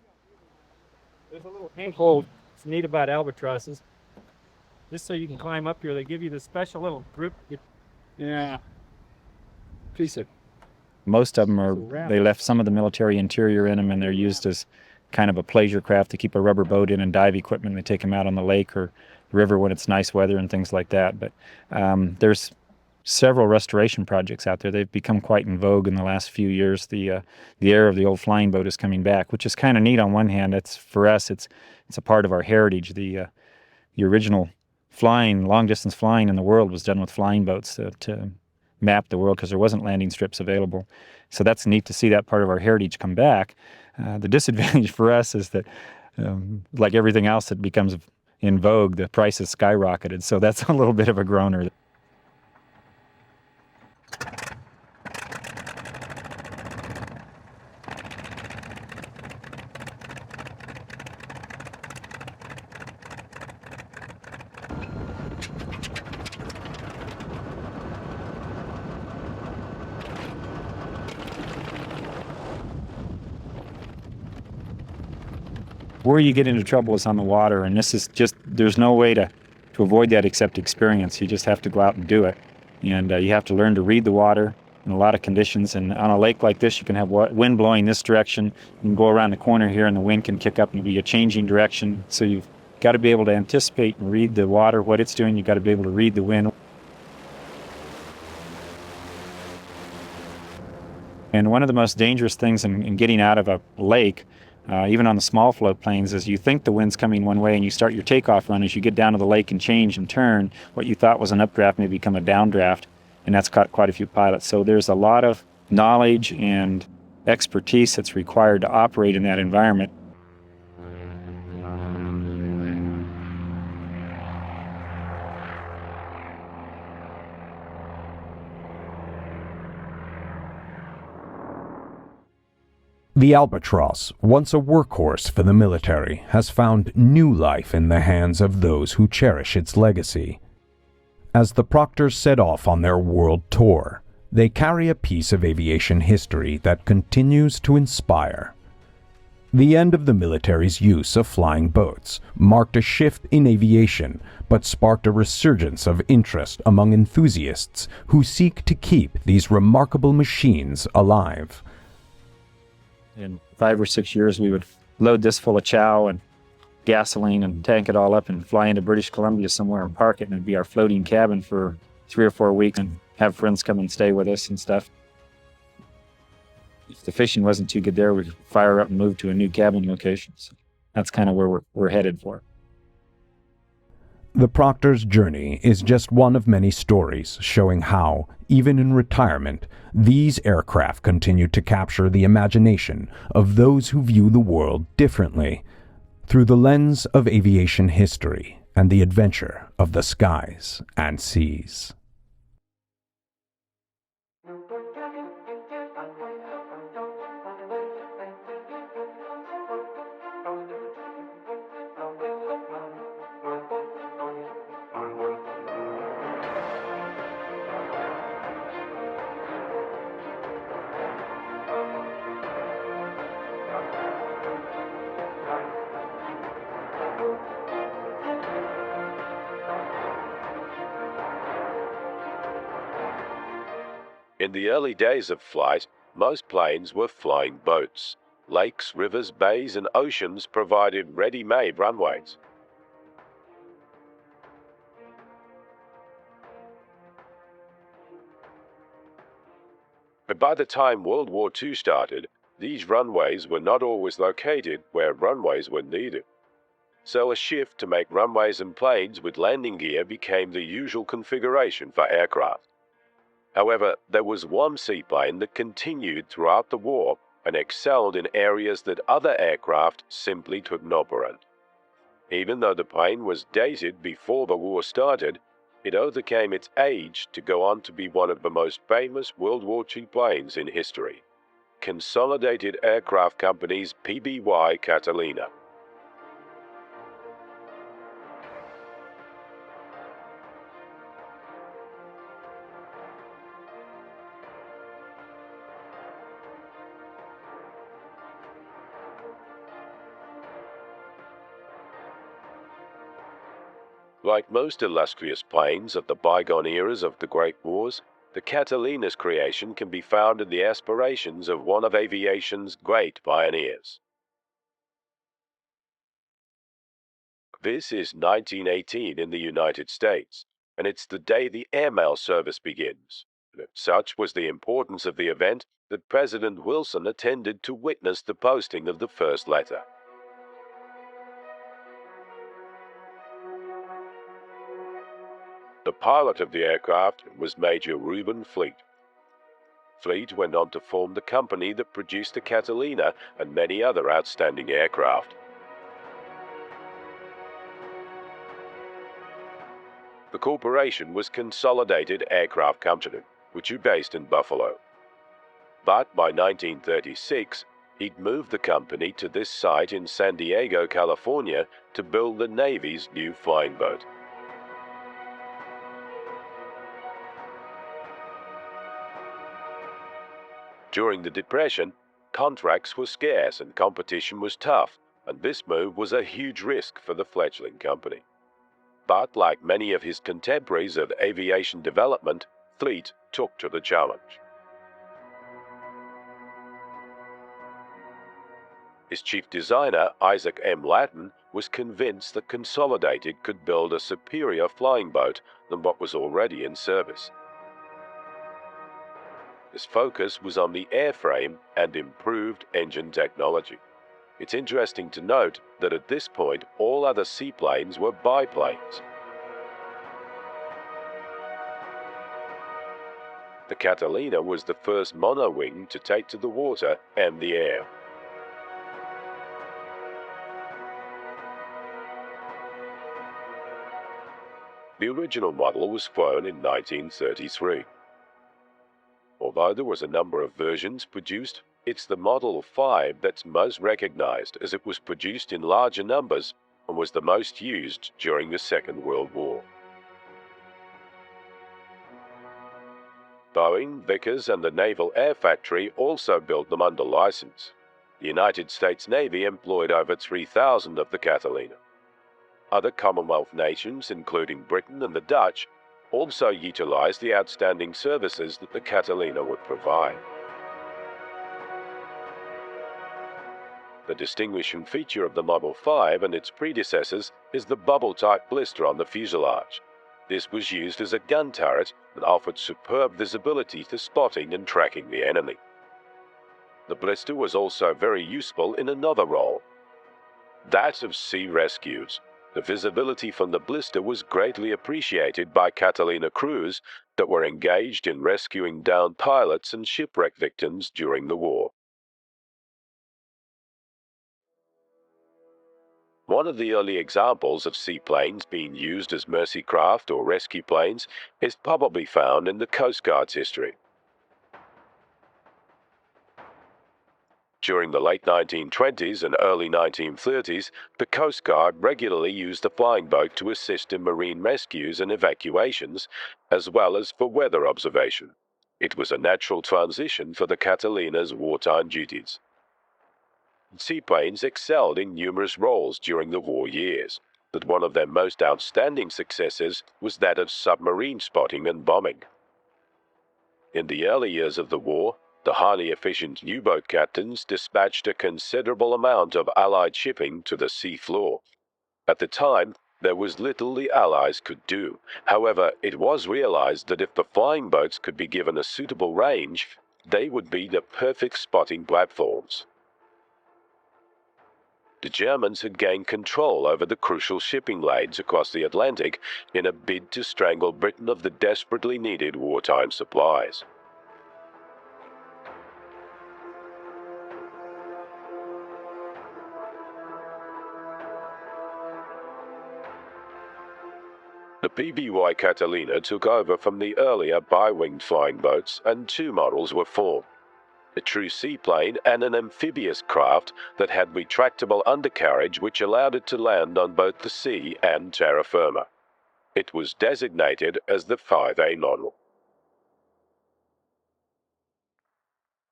there's a little handhold. It's neat about albatrosses. Just so you can climb up here, they give you this special little grip. Yeah. Piece of. Most of them they left some of the military interior in them, and they're used as kind of a pleasure craft to keep a rubber boat in and dive equipment. They take them out on the lake or river when it's nice weather and things like that. But there's several restoration projects out there. They've become quite in vogue in the last few years. The era of the old flying boat is coming back, which is kind of neat on one hand. For us, it's a part of our heritage. The original long distance flying in the world was done with flying boats to map the world, because there wasn't landing strips available. So that's neat to see that part of our heritage come back. The disadvantage for us is that, like everything else that becomes in vogue, the price has skyrocketed. So that's a little bit of a groaner. Where you get into trouble is on the water, and this is just, there's no way to avoid that except experience. You just have to go out and do it. And you have to learn to read the water in a lot of conditions. And on a lake like this, you can have wind blowing this direction. You can go around the corner here and the wind can kick up and be a changing direction. So you've got to be able to anticipate and read the water, what it's doing. You've got to be able to read the wind. And one of the most dangerous things in getting out of a lake, even on the small floatplanes, is you think the wind's coming one way and you start your takeoff run. As you get down to the lake and change and turn, what you thought was an updraft may become a downdraft, and that's caught quite a few pilots. So there's a lot of knowledge and expertise that's required to operate in that environment. The Albatross, once a workhorse for the military, has found new life in the hands of those who cherish its legacy. As the Proctors set off on their world tour, they carry a piece of aviation history that continues to inspire. The end of the military's use of flying boats marked a shift in aviation, but sparked a resurgence of interest among enthusiasts who seek to keep these remarkable machines alive. In 5 or 6 years, we would load this full of chow and gasoline and tank it all up and fly into British Columbia somewhere and park it, and it'd be our floating cabin for 3 or 4 weeks and have friends come and stay with us and stuff. If the fishing wasn't too good there, we'd fire up and move to a new cabin location. So that's kind of where we're headed for. The Proctor's journey is just one of many stories showing how, even in retirement, these aircraft continue to capture the imagination of those who view the world differently, through the lens of aviation history and the adventure of the skies and seas. In the early days of flight, most planes were flying boats. Lakes, rivers, bays, and oceans provided ready-made runways. But by the time World War II started, these runways were not always located where runways were needed. so a shift to make runways and planes with landing gear became the usual configuration for aircraft. However, there was one seaplane that continued throughout the war and excelled in areas that other aircraft simply could not warrant. Even though the plane was dated before the war started, it overcame its age to go on to be one of the most famous World War II planes in history. Consolidated Aircraft Company's PBY Catalina. Like most illustrious planes of the bygone eras of the Great Wars, the Catalina's creation can be found in the aspirations of one of aviation's great pioneers. This is 1918 in the United States, and it's the day the airmail service begins. And such was the importance of the event that President Wilson attended to witness the posting of the first letter. The pilot of the aircraft was Major Reuben Fleet. Fleet went on to form the company that produced the Catalina and many other outstanding aircraft. The corporation was Consolidated Aircraft Company, which was based in Buffalo. But by 1936, he'd moved the company to this site in San Diego, California, to build the Navy's new flying boat. During the Depression, contracts were scarce and competition was tough, and this move was a huge risk for the fledgling company. But like many of his contemporaries of aviation development, Fleet took to the challenge. His chief designer, Isaac M. Lattin, was convinced that Consolidated could build a superior flying boat than what was already in service. His focus was on the airframe and improved engine technology. It's interesting to note that at this point all other seaplanes were biplanes. The Catalina was the first monowing to take to the water and the air. The original model was flown in 1933. Although there was a number of versions produced, it's the Model 5 that's most recognized, as it was produced in larger numbers and was the most used during the Second World War. Boeing, Vickers, and the Naval Air Factory also built them under license. The United States Navy employed over 3,000 of the Catalina. Other Commonwealth nations, including Britain and the Dutch, also utilized the outstanding services that the Catalina would provide. The distinguishing feature of the Model 5 and its predecessors is the bubble-type blister on the fuselage. This was used as a gun turret and offered superb visibility to spotting and tracking the enemy. The blister was also very useful in another role, that of sea rescues. The visibility from the blister was greatly appreciated by Catalina crews that were engaged in rescuing downed pilots and shipwreck victims during the war. One of the early examples of seaplanes being used as mercy craft or rescue planes is probably found in the Coast Guard's history. During the late 1920s and early 1930s, the Coast Guard regularly used the flying boat to assist in marine rescues and evacuations, as well as for weather observation. It was a natural transition for the Catalina's wartime duties. Seaplanes excelled in numerous roles during the war years, but one of their most outstanding successes was that of submarine spotting and bombing. In the early years of the war, the highly efficient U-boat captains dispatched a considerable amount of Allied shipping to the sea floor. At the time, there was little the Allies could do. However, it was realized that if the flying boats could be given a suitable range, they would be the perfect spotting platforms. The Germans had gained control over the crucial shipping lanes across the Atlantic in a bid to strangle Britain of the desperately needed wartime supplies. The PBY Catalina took over from the earlier bi-winged flying boats, and two models were formed: a true seaplane and an amphibious craft that had retractable undercarriage which allowed it to land on both the sea and terra firma. It was designated as the 5A model.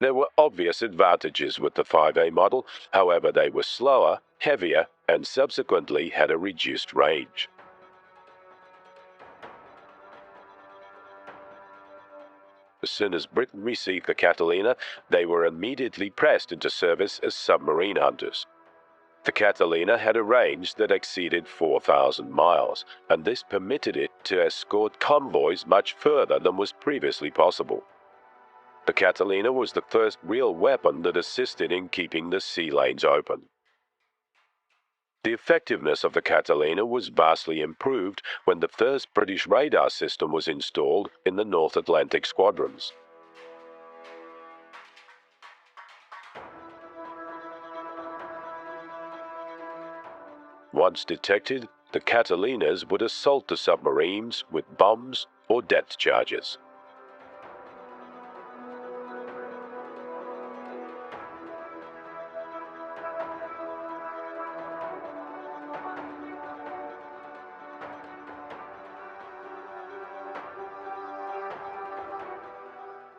There were obvious advantages with the 5A model, however they were slower, heavier, and subsequently had a reduced range. As soon as Britain received the Catalina, they were immediately pressed into service as submarine hunters. The Catalina had a range that exceeded 4,000 miles, and this permitted it to escort convoys much further than was previously possible. The Catalina was the first real weapon that assisted in keeping the sea lanes open. The effectiveness of the Catalina was vastly improved when the first British radar system was installed in the North Atlantic squadrons. Once detected, the Catalinas would assault the submarines with bombs or depth charges.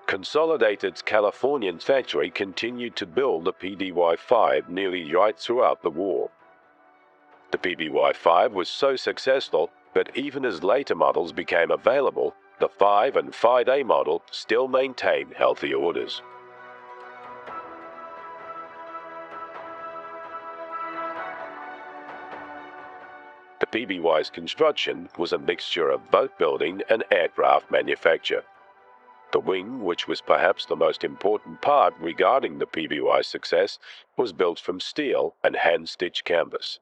Consolidated's Californian factory continued to build the PBY-5 nearly right throughout the war. The PBY-5 was so successful that even as later models became available, the 5 and 5A model still maintained healthy orders. The PBY's construction was a mixture of boat building and aircraft manufacture. The wing, which was perhaps the most important part regarding the PBY's success, was built from steel and hand-stitched canvas.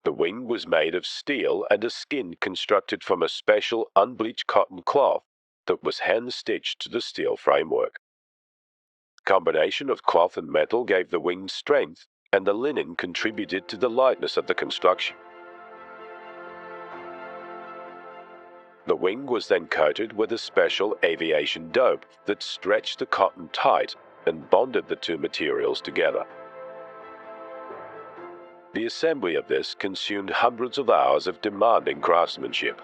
The wing was made of steel and a skin constructed from a special unbleached cotton cloth that was hand-stitched to the steel framework. The combination of cloth and metal gave the wing strength, and the linen contributed to the lightness of the construction. The wing was then coated with a special aviation dope that stretched the cotton tight and bonded the two materials together. The assembly of this consumed hundreds of hours of demanding craftsmanship.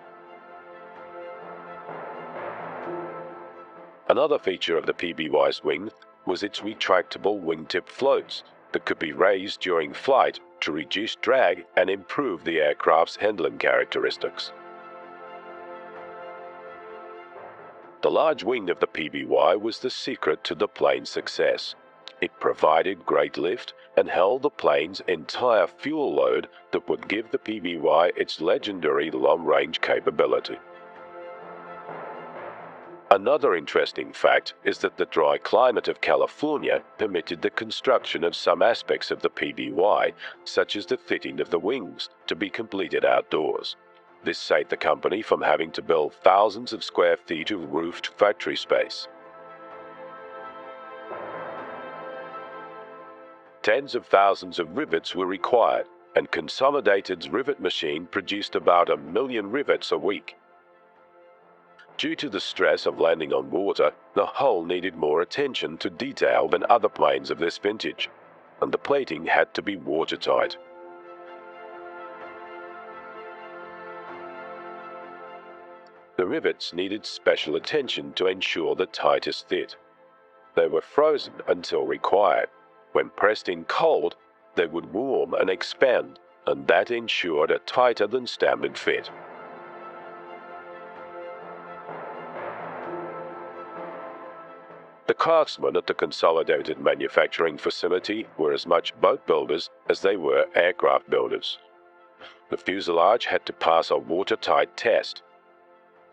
Another feature of the PBY's wing was its retractable wingtip floats that could be raised during flight to reduce drag and improve the aircraft's handling characteristics. The large wing of the PBY was the secret to the plane's success. It provided great lift and held the plane's entire fuel load that would give the PBY its legendary long-range capability. Another interesting fact is that the dry climate of California permitted the construction of some aspects of the PBY, such as the fitting of the wings, to be completed outdoors. This saved the company from having to build thousands of square feet of roofed factory space. Tens of thousands of rivets were required, and Consolidated's rivet machine produced about 1 million rivets a week. Due to the stress of landing on water, the hull needed more attention to detail than other planes of this vintage, and the plating had to be watertight. The rivets needed special attention to ensure the tightest fit. They were frozen until required. When pressed in cold, they would warm and expand, and that ensured a tighter than standard fit. The craftsmen at the Consolidated manufacturing facility were as much boat builders as they were aircraft builders. The fuselage had to pass a watertight test.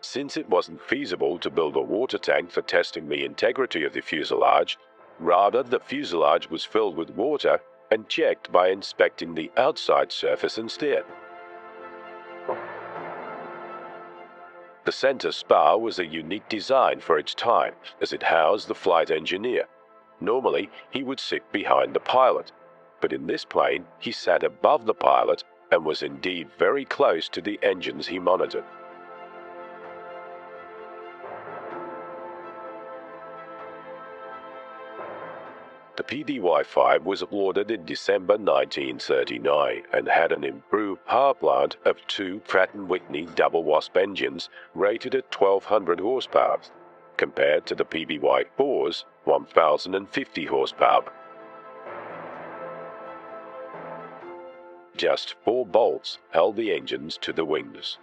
Since it wasn't feasible to build a water tank for testing the integrity of the fuselage, rather the fuselage was filled with water and checked by inspecting the outside surface instead. The center spar was a unique design for its time, as it housed the flight engineer. Normally, he would sit behind the pilot, but in this plane, he sat above the pilot and was indeed very close to the engines he monitored. The PBY-5 was ordered in December 1939 and had an improved power plant of 2 Pratt & Whitney double wasp engines rated at 1200 horsepower, compared to the PBY-4's 1050 horsepower. Just 4 bolts held the engines to the wings.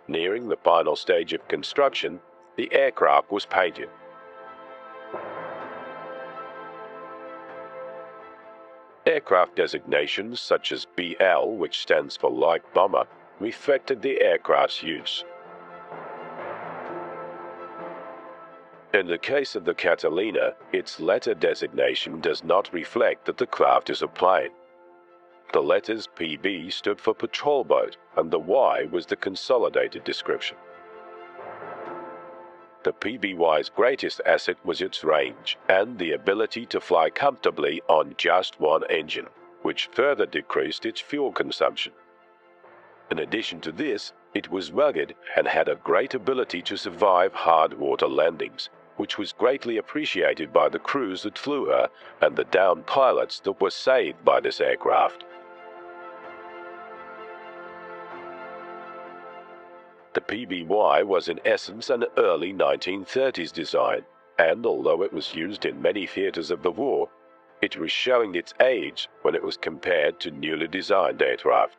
Nearing the final stage of construction, the aircraft was painted. Aircraft designations such as BL, which stands for light bomber, reflected the aircraft's use. In the case of the Catalina, its letter designation does not reflect that the craft is a plane. The letters PB stood for patrol boat, and the Y was the consolidated description. The PBY's greatest asset was its range and the ability to fly comfortably on just one engine, which further decreased its fuel consumption. In addition to this, it was rugged and had a great ability to survive hard water landings, which was greatly appreciated by the crews that flew her and the downed pilots that were saved by this aircraft. The PBY was in essence an early 1930s design, and although it was used in many theaters of the war, it was showing its age when it was compared to newly designed aircraft.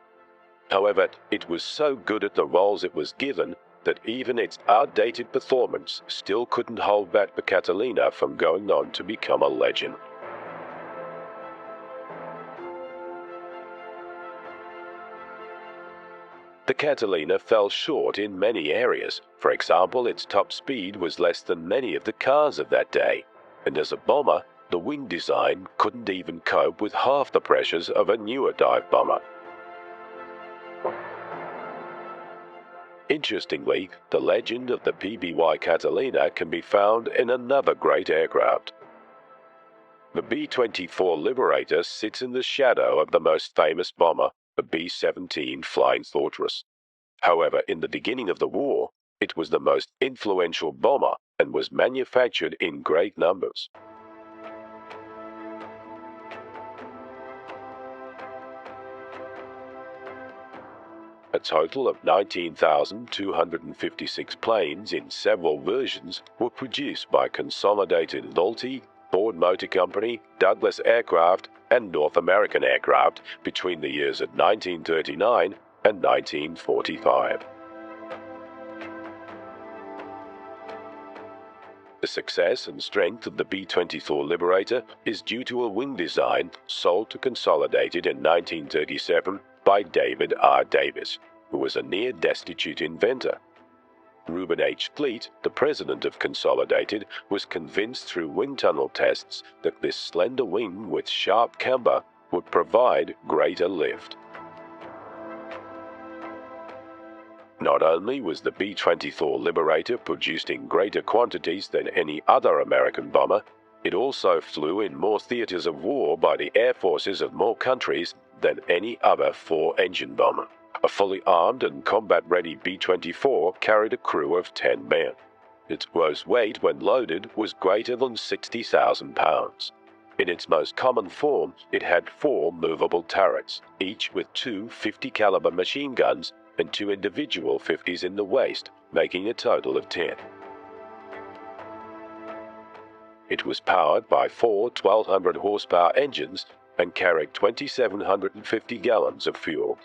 However, it was so good at the roles it was given that even its outdated performance still couldn't hold back the Catalina from going on to become a legend. The Catalina fell short in many areas. For example, its top speed was less than many of the cars of that day, and as a bomber, the wing design couldn't even cope with half the pressures of a newer dive bomber. Interestingly, the legend of the PBY Catalina can be found in another great aircraft. The B-24 Liberator sits in the shadow of the most famous bomber, the B-17 Flying Fortress. However, in the beginning of the war, it was the most influential bomber and was manufactured in great numbers. A total of 19,256 planes in several versions were produced by Consolidated Loyalty, Ford Motor Company, Douglas Aircraft, and North American Aircraft between the years of 1939 and 1945. The success and strength of the B-24 Liberator is due to a wing design sold to Consolidated in 1937 by David R. Davis, who was a near-destitute inventor. Reuben H. Fleet, the president of Consolidated, was convinced through wind tunnel tests that this slender wing with sharp camber would provide greater lift. Not only was the B-24 Liberator produced in greater quantities than any other American bomber, it also flew in more theaters of war by the air forces of more countries than any other four-engine bomber. A fully armed and combat-ready B-24 carried a crew of 10 men. Its gross weight when loaded was greater than 60,000 pounds. In its most common form, it had 4 movable turrets, each with 2 50-caliber machine guns and 2 individual 50s in the waist, making a total of 10. It was powered by 4 1,200 horsepower engines and carried 2,750 gallons of fuel.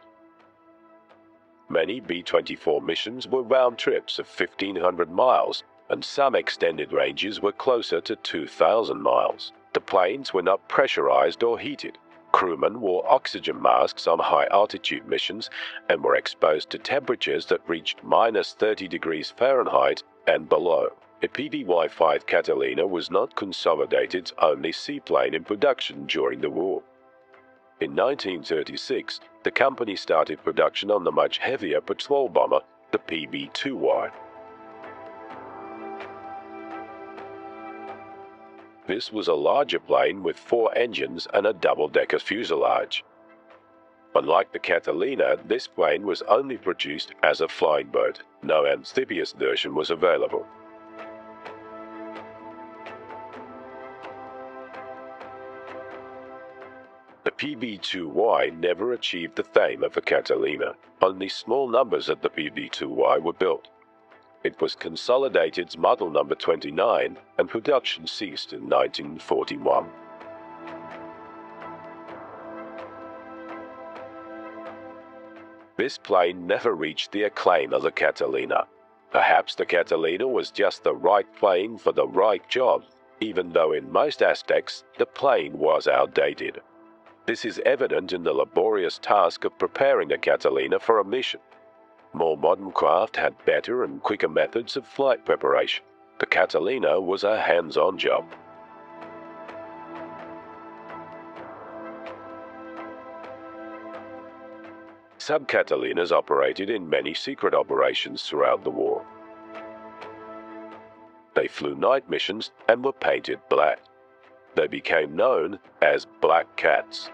Many B-24 missions were round trips of 1,500 miles, and some extended ranges were closer to 2,000 miles. The planes were not pressurized or heated. Crewmen wore oxygen masks on high-altitude missions and were exposed to temperatures that reached -30 degrees Fahrenheit and below. A PBY-5 Catalina was not Consolidated's only seaplane in production during the war. In 1936, the company started production on the much heavier patrol bomber, the PB2Y. This was a larger plane with 4 engines and a double-decker fuselage. Unlike the Catalina, this plane was only produced as a flying boat. No amphibious version was available. The PB2Y never achieved the fame of the Catalina. Only small numbers of the PB2Y were built. It was Consolidated's model number 29, and production ceased in 1941. This plane never reached the acclaim of the Catalina. Perhaps the Catalina was just the right plane for the right job, even though in most aspects the plane was outdated. This is evident in the laborious task of preparing the Catalina for a mission. More modern craft had better and quicker methods of flight preparation. The Catalina was a hands-on job. Sub-Catalinas operated in many secret operations throughout the war. They flew night missions and were painted black. They became known as Black Cats.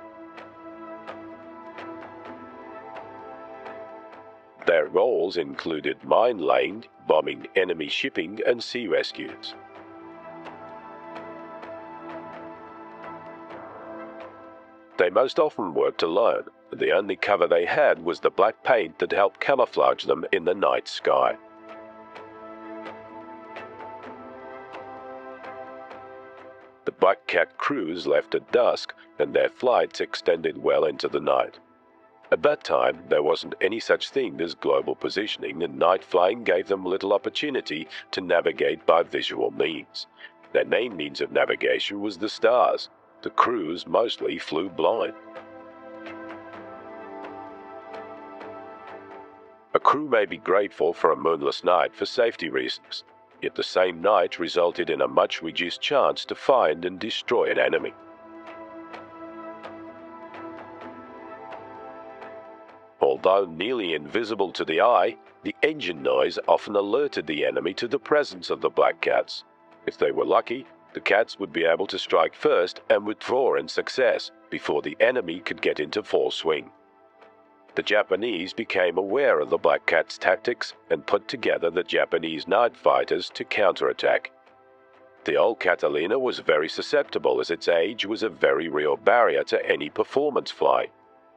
Their roles included mine-laying, bombing enemy shipping, and sea rescues. They most often worked alone. The only cover they had was the black paint that helped camouflage them in the night sky. The Black Cat crews left at dusk, and their flights extended well into the night. At that time, there wasn't any such thing as global positioning, and night flying gave them little opportunity to navigate by visual means. Their main means of navigation was the stars. The crews mostly flew blind. A crew may be grateful for a moonless night for safety reasons, yet the same night resulted in a much reduced chance to find and destroy an enemy. Although nearly invisible to the eye, the engine noise often alerted the enemy to the presence of the Black Cats. If they were lucky, the Cats would be able to strike first and withdraw in success before the enemy could get into full swing. The Japanese became aware of the Black Cat's tactics and put together the Japanese night fighters to counterattack. The old Catalina was very susceptible, as its age was a very real barrier to any performance flying.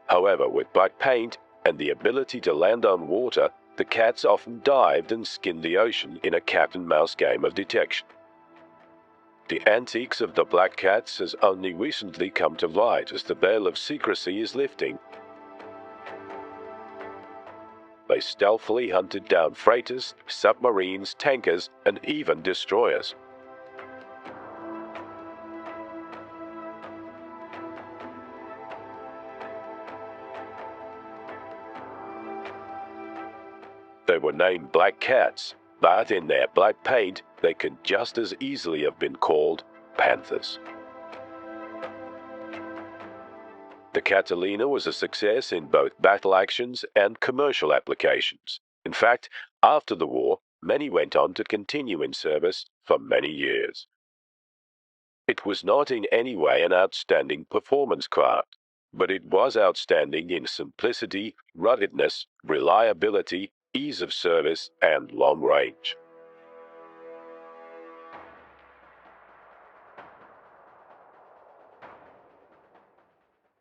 However, with black paint and the ability to land on water, the Cats often dived and skinned the ocean in a cat-and-mouse game of detection. The antiques of the Black Cats has only recently come to light as the veil of secrecy is lifting. They stealthily hunted down freighters, submarines, tankers, and even destroyers. They were named Black Cats, but in their black paint, they could just as easily have been called Panthers. The Catalina was a success in both battle actions and commercial applications. In fact, after the war, many went on to continue in service for many years. It was not in any way an outstanding performance craft, but it was outstanding in simplicity, ruggedness, reliability, ease of service, and long range.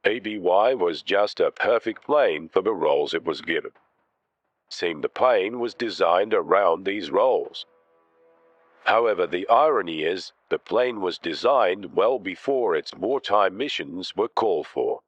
PBY was just a perfect plane for the roles it was given. It seemed the plane was designed around these roles. However, the irony is, the plane was designed well before its wartime missions were called for.